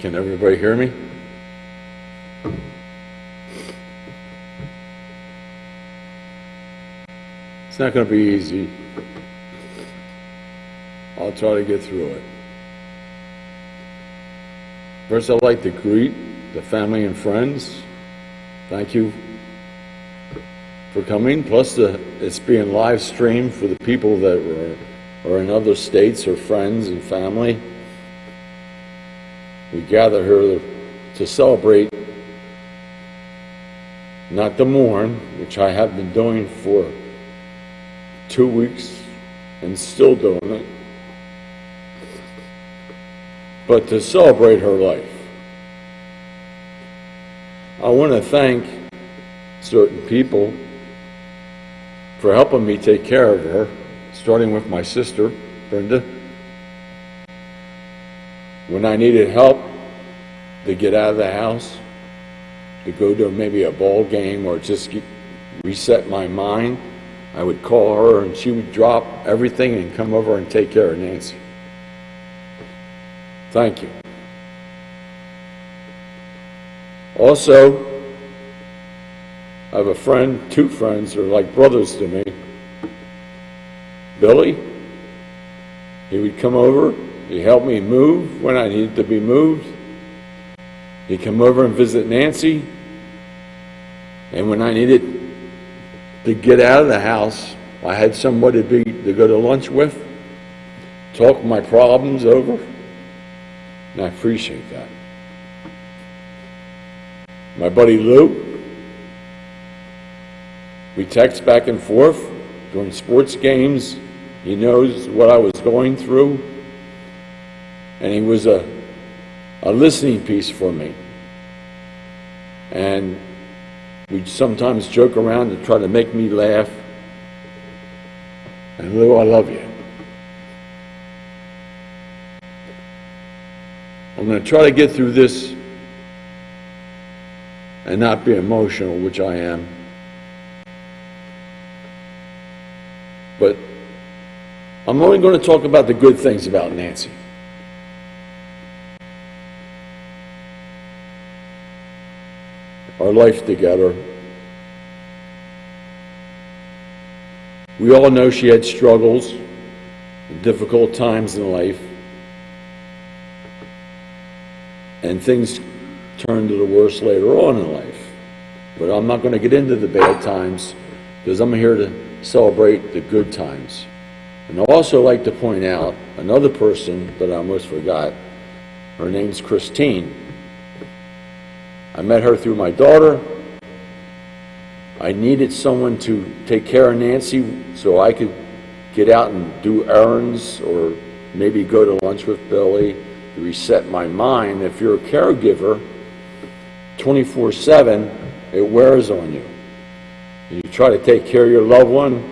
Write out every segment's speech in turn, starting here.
Can everybody hear me? It's not going to be easy. I'll try to get through it. First, I'd like to greet the family and friends. Thank you for coming. Plus, it's being live streamed for the people that are in other states or friends and family. We gather here to celebrate, not to mourn, which I have been doing for 2 weeks and still doing it, but to celebrate her life. I want to thank certain people for helping me take care of her, starting with my sister, Brenda. When I needed help to get out of the house, to go to maybe a ball game or just reset my mind, I would call her and she would drop everything and come over and take care of Nancy. Thank you. Also, I have a friend, two friends who are like brothers to me. Billy, he would come over, he helped me move when I needed to be moved. He'd come over and visit Nancy, and when I needed to get out of the house, I had somebody to go to lunch with, talk my problems over, and I appreciate that. My buddy Lou, we text back and forth during sports games. He knows what I was going through, and he was a listening piece for me. And we'd sometimes joke around to try to make me laugh. And Lou, I love you. I'm going to try to get through this and not be emotional, which I am. But I'm only going to talk about the good things about Nancy. Our life together. We all know she had struggles and difficult times in life, and things turned to the worst later on in life. But I'm not going to get into the bad times because I'm here to celebrate the good times. And I'd also like to point out another person that I almost forgot. Her name's Christine. I met her through my daughter. I needed someone to take care of Nancy so I could get out and do errands or maybe go to lunch with Billy to reset my mind. If you're a caregiver, 24/7, it wears on you. And you try to take care of your loved one,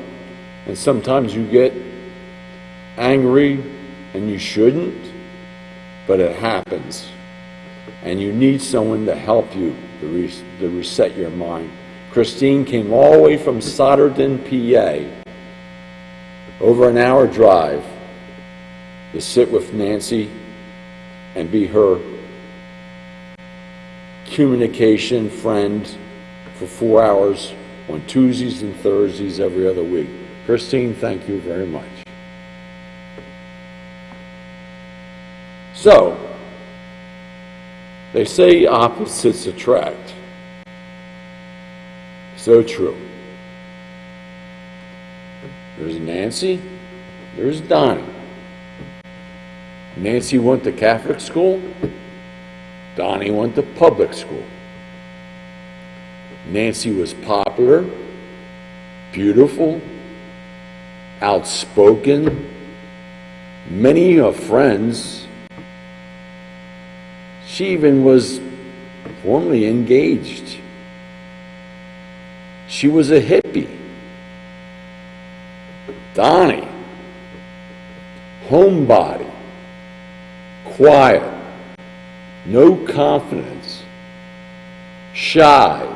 and sometimes you get angry, and you shouldn't, but it happens. And you need someone to help you to reset your mind. Christine came all the way from Sotterton, PA, over an hour drive, to sit with Nancy and be her communication friend for 4 hours on Tuesdays and Thursdays every other week. Christine, thank you very much. So, they say opposites attract. So true. There's Nancy, there's Donnie. Nancy went to Catholic school, Donnie went to public school. Nancy was popular, beautiful, outspoken, many of friends. She even was formally engaged. She was a hippie. Donnie, homebody, quiet, no confidence, shy,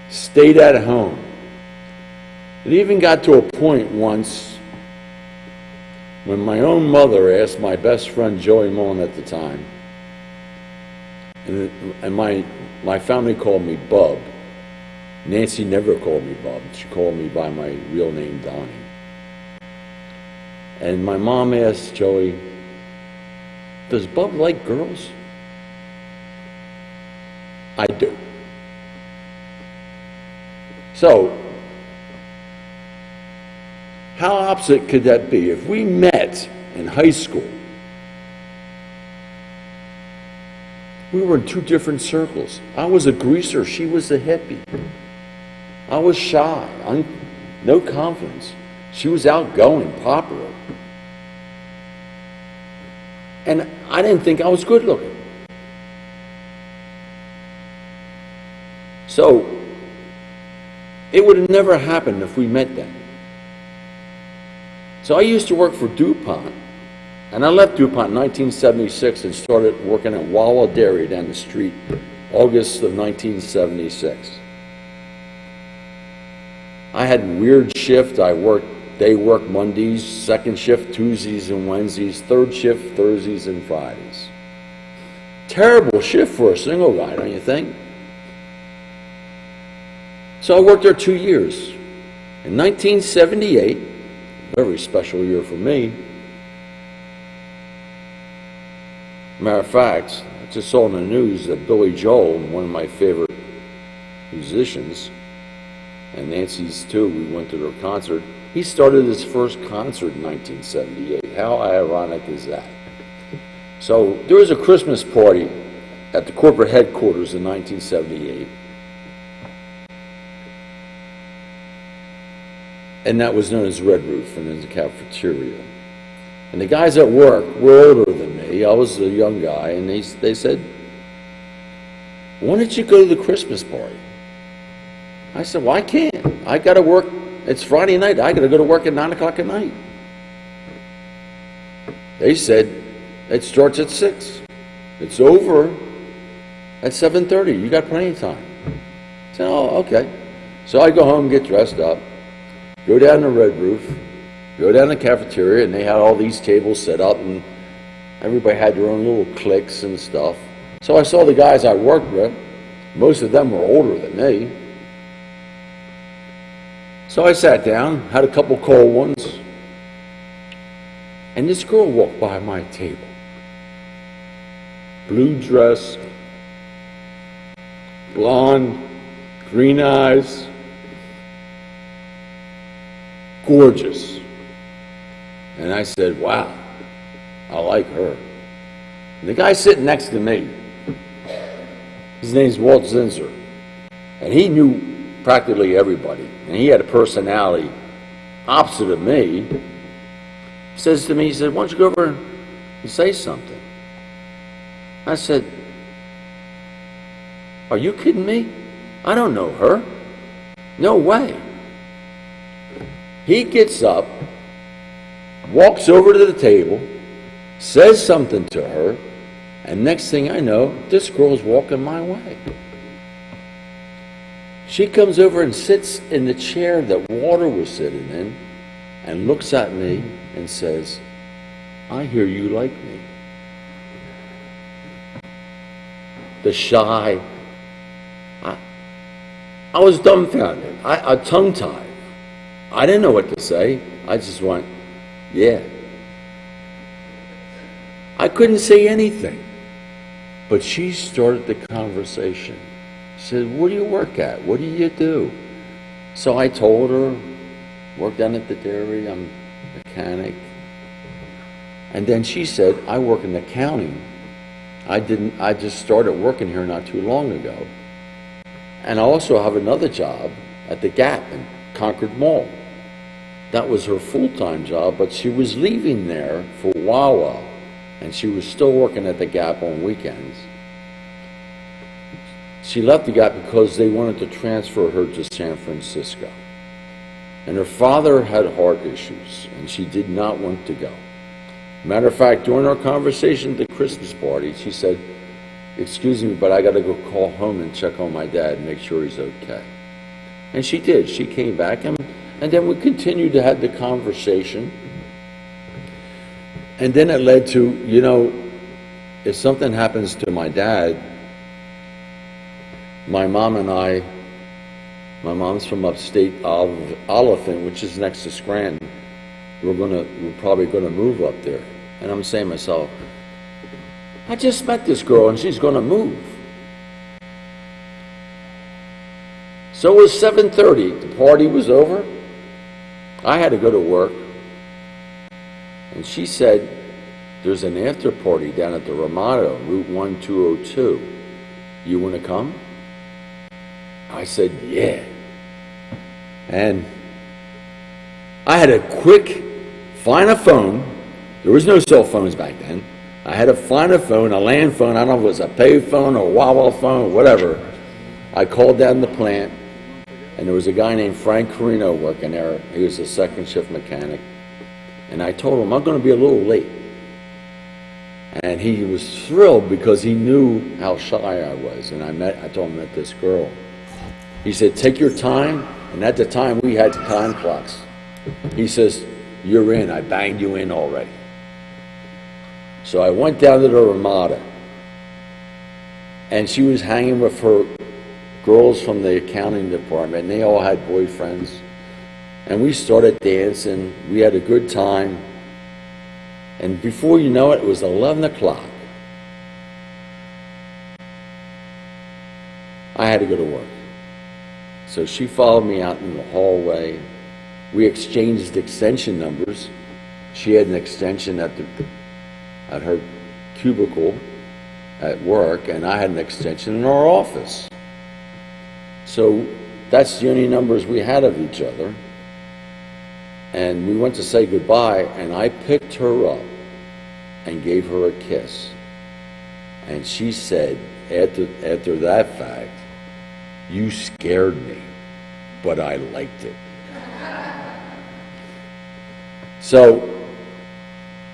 stayed at home. It even got to a point once when my own mother asked my best friend Joey Mullen at the time And my family called me Bub. Nancy never called me Bub. She called me by my real name, Donnie. And my mom asked Joey, does Bub like girls? I do. So, how opposite could that be? If we met in high school, we were in two different circles. I was a greaser, she was a hippie. I was shy, no confidence. She was outgoing, popular. And I didn't think I was good looking. So, it would have never happened if we met then. So I used to work for DuPont, and I left DuPont in 1976 and started working at Wawa Dairy down the street, August of 1976. I had a weird shift. I worked day work Mondays, second shift Tuesdays and Wednesdays, third shift Thursdays and Fridays. Terrible shift for a single guy, don't you think? So I worked there 2 years. In 1978, very special year for me. Matter of fact, I just saw in the news that Billy Joel, one of my favorite musicians, and Nancy's too, we went to their concert, he started his first concert in 1978. How ironic is that? So there was a Christmas party at the corporate headquarters in 1978. And that was known as Red Roof, and in the cafeteria. And the guys at work were older than me. I was a young guy, and they said, why don't you go to the Christmas party? I said, well, I can't. I got to work. It's Friday night. I got to go to work at 9 o'clock at night. They said, it starts at 6. It's over at 7:30. You got plenty of time. I said, oh, okay. So I go home, get dressed up, go down to Red Roof, go down to the cafeteria, and they had all these tables set up, and everybody had their own little cliques and stuff. So I saw the guys I worked with. Most of them were older than me. So I sat down, had a couple cold ones, and this girl walked by my table. Blue dress, blonde, green eyes, gorgeous. And I said, wow, I like her. And the guy sitting next to me, his name's Walt Zinser, and he knew practically everybody, and he had a personality opposite of me. He says to me, he said, why don't you go over and say something? I said, are you kidding me? I don't know her. No way. He gets up, walks over to the table, says something to her, and next thing I know, this girl's walking my way. She comes over and sits in the chair that Walter was sitting in and looks at me and says, I hear you like me. The shy, I was dumbfounded. I tongue-tied. I didn't know what to say. I just went, yeah. I couldn't say anything. But she started the conversation. She said, where do you work at? What do you do? So I told her, work down at the dairy, I'm a mechanic. And then she said, I work in accounting. I just started working here not too long ago. And I also have another job at the Gap in Concord Mall. That was her full-time job, but she was leaving there for Wawa, and she was still working at the Gap on weekends. She left the Gap because they wanted to transfer her to San Francisco. And her father had heart issues, and she did not want to go. Matter of fact, during our conversation at the Christmas party, she said, excuse me, but I got to go call home and check on my dad and make sure he's okay. And she did. She came back, and then we continued to have the conversation. And then it led to, you know, if something happens to my dad, my mom and I, my mom's from upstate Oliphant, which is next to Scranton. We're probably gonna move up there. And I'm saying to myself, I just met this girl and she's gonna move. So it was 7:30, the party was over. I had to go to work. And she said, there's an after party down at the Ramada, Route 1202. You wanna come? I said, yeah. And I had a quick find a phone. There was no cell phones back then. I had to find a phone, a land phone. I don't know if it was a pay phone or a Wawa phone or whatever. I called down the plant, and there was a guy named Frank Carino working there. He was a second shift mechanic. And I told him, I'm going to be a little late. And he was thrilled because he knew how shy I was. And I told him I met this girl. He said, take your time. And at the time, we had time clocks. He says, you're in. I banged you in already. So I went down to the Ramada. And she was hanging with her girls from the accounting department. And they all had boyfriends. And we started dancing. We had a good time. And before you know it, it was 11 o'clock. I had to go to work. So she followed me out in the hallway. We exchanged extension numbers. She had an extension at her cubicle at work, and I had an extension in our office. So that's the only numbers we had of each other. And we went to say goodbye, and I picked her up and gave her a kiss. And she said, after that fact, you scared me, but I liked it. So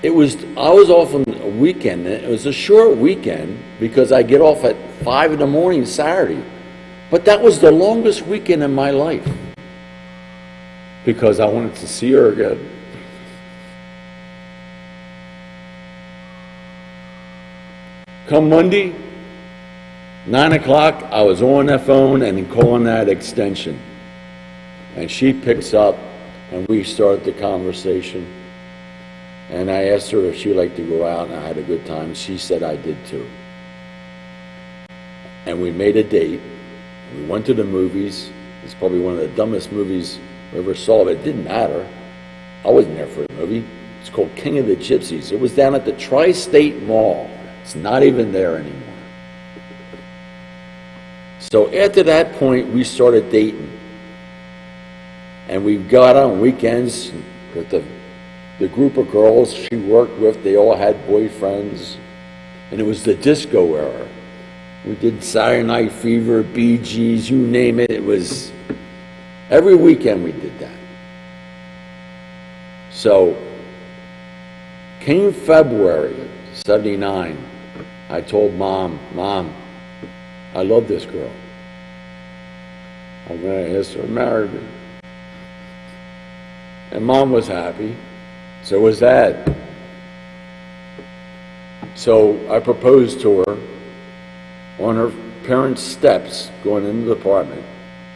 I was off on a weekend. It was a short weekend because I get off at 5 in the morning Saturday. But that was the longest weekend in my life because I wanted to see her again. Come Monday, 9 o'clock, I was on that phone and calling that extension. And she picks up, and we start the conversation. And I asked her if she'd like to go out, and I had a good time. She said I did too. And we made a date. We went to the movies. It's probably one of the dumbest movies we ever saw, but it didn't matter. I wasn't there for the movie. It's called King of the Gypsies. It was down at the Tri-State Mall. It's not even there anymore. So after that point, we started dating. And we got on weekends with the group of girls she worked with. They all had boyfriends. And it was the disco era. We did Saturday Night Fever, Bee Gees, you name it. It was every weekend we did that. So came February of '79. I told Mom, I love this girl. I'm going to ask her to marry me. And Mom was happy. So was Dad. So I proposed to her on her parents' steps going into the apartment.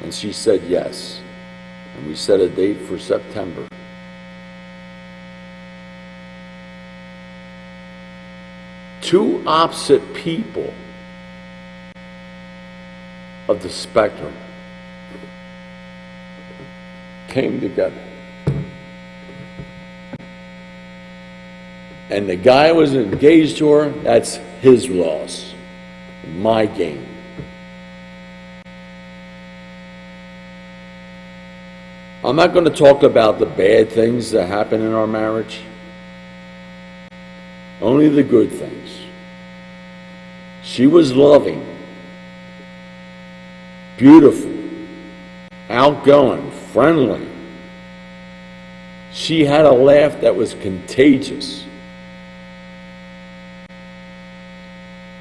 And she said yes. And we set a date for September. Two opposite people of the spectrum came together. And the guy was engaged to her, that's his loss, my gain. I'm not going to talk about the bad things that happen in our marriage, only the good things. She was loving, beautiful, outgoing, friendly. She had a laugh that was contagious.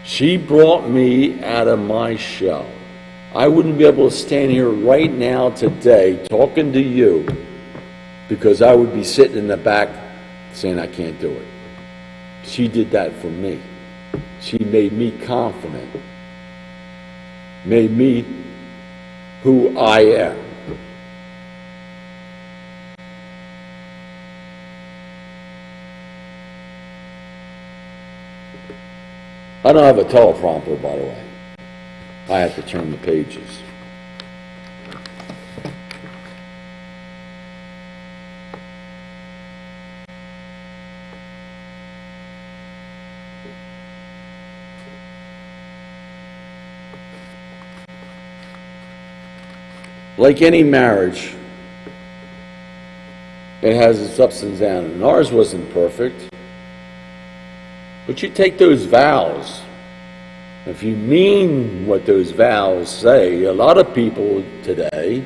She brought me out of my shell. I wouldn't be able to stand here right now today talking to you because I would be sitting in the back saying I can't do it. She did that for me. She made me confident made me who I am. I don't have a teleprompter, by the way. I have to turn the pages. Like any marriage, it has its ups and downs, and ours wasn't perfect. But you take those vows, if you mean what those vows say, a lot of people today,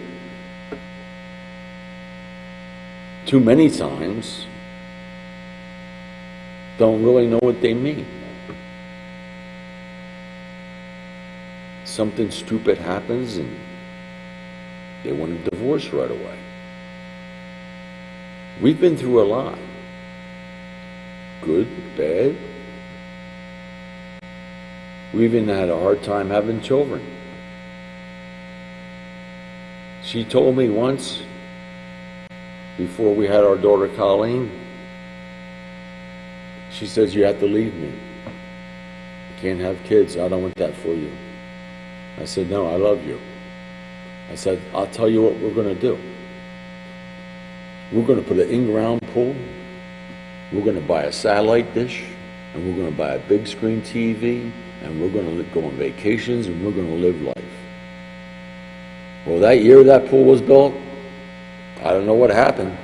too many times, don't really know what they mean. Something stupid happens and they want a divorce right away. We've been through a lot. Good, bad. We even had a hard time having children. She told me once, before we had our daughter Colleen, she says, "You have to leave me. You can't have kids. I don't want that for you." I said, "No, I love you." I said, "I'll tell you what we're going to do. We're going to put an in-ground pool. We're going to buy a satellite dish, and we're going to buy a big screen TV, and we're going to go on vacations, and we're going to live life." Well, that year that pool was built, I don't know what happened.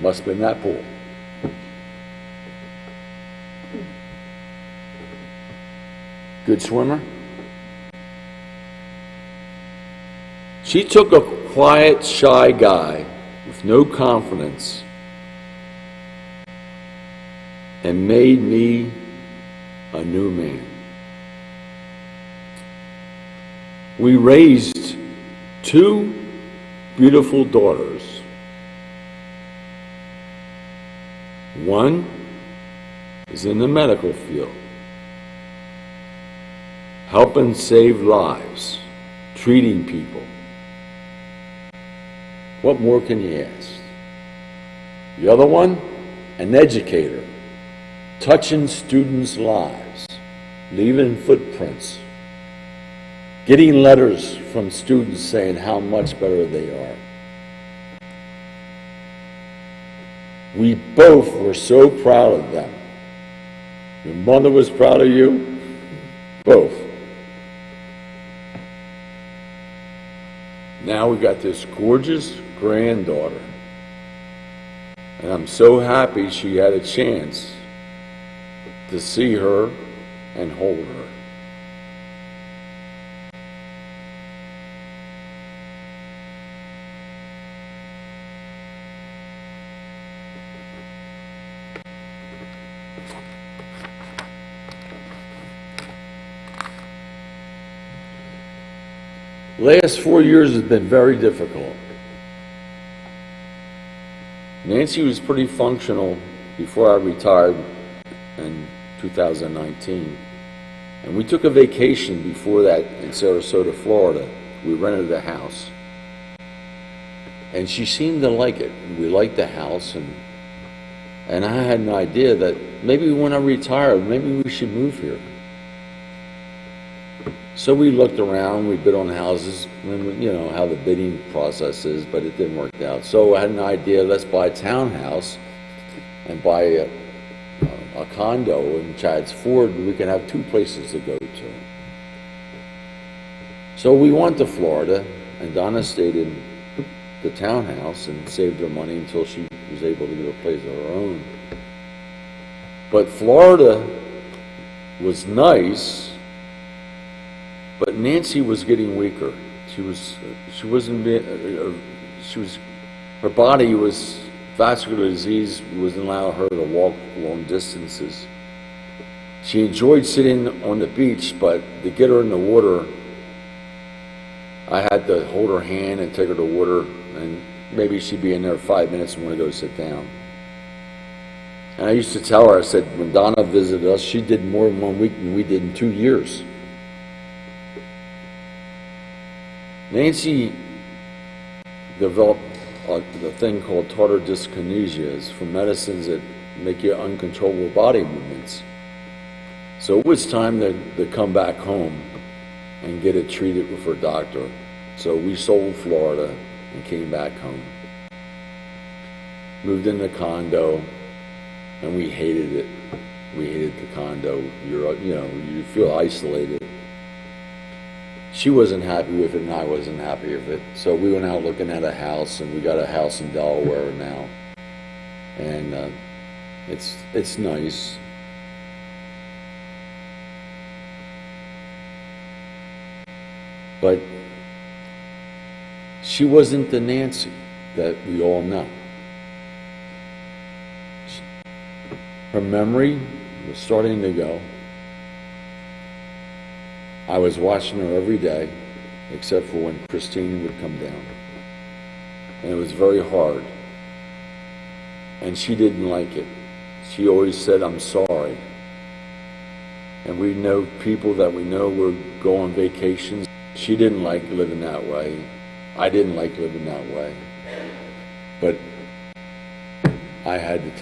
Must have been that pool. Good swimmer. She took a quiet, shy guy with no confidence and made me a new man. We raised two beautiful daughters. One is in the medical field, helping save lives, treating people. What more can you ask? The other one, an educator, touching students' lives, leaving footprints, getting letters from students saying how much better they are. We both were so proud of them. Your mother was proud of you, both. Now we got this gorgeous granddaughter. And I'm so happy she had a chance to see her and hold her. Last 4 years has been very difficult. Nancy was pretty functional before I retired in 2019. And we took a vacation before that in Sarasota, Florida. We rented a house. And she seemed to like it. We liked the house, and I had an idea that maybe when I retire, maybe we should move here. So we looked around, we bid on houses, and you know how the bidding process is, but it didn't work out. So I had an idea, let's buy a townhouse and buy a condo in Chadds Ford, and we can have two places to go to. So we went to Florida, and Donna stayed in the townhouse and saved her money until she was able to get a place of her own. But Florida was nice, but Nancy was getting weaker. Her body was, vascular disease wasn't allowing her to walk long distances. She enjoyed sitting on the beach, but to get her in the water, I had to hold her hand and take her to water, and maybe she'd be in there 5 minutes and want to go sit down. And I used to tell her, I said, when Donna visited us, she did more in 1 week than we did in 2 years. Nancy developed the thing called tartar dyskinesia. It's from medicines that make you uncontrollable body movements. So it was time to come back home and get it treated with her doctor. So we sold Florida and came back home. Moved in the condo, and we hated it. We hated the condo. You feel isolated. She wasn't happy with it, and I wasn't happy with it. So we went out looking at a house, and we got a house in Delaware now. And it's nice. But she wasn't the Nancy that we all know. Her memory was starting to go. I was watching her every day, except for when Christine would come down. And it was very hard. And she didn't like it. She always said, "I'm sorry." And we know people that we know would go on vacations. She didn't like living that way. I didn't like living that way. But I had to take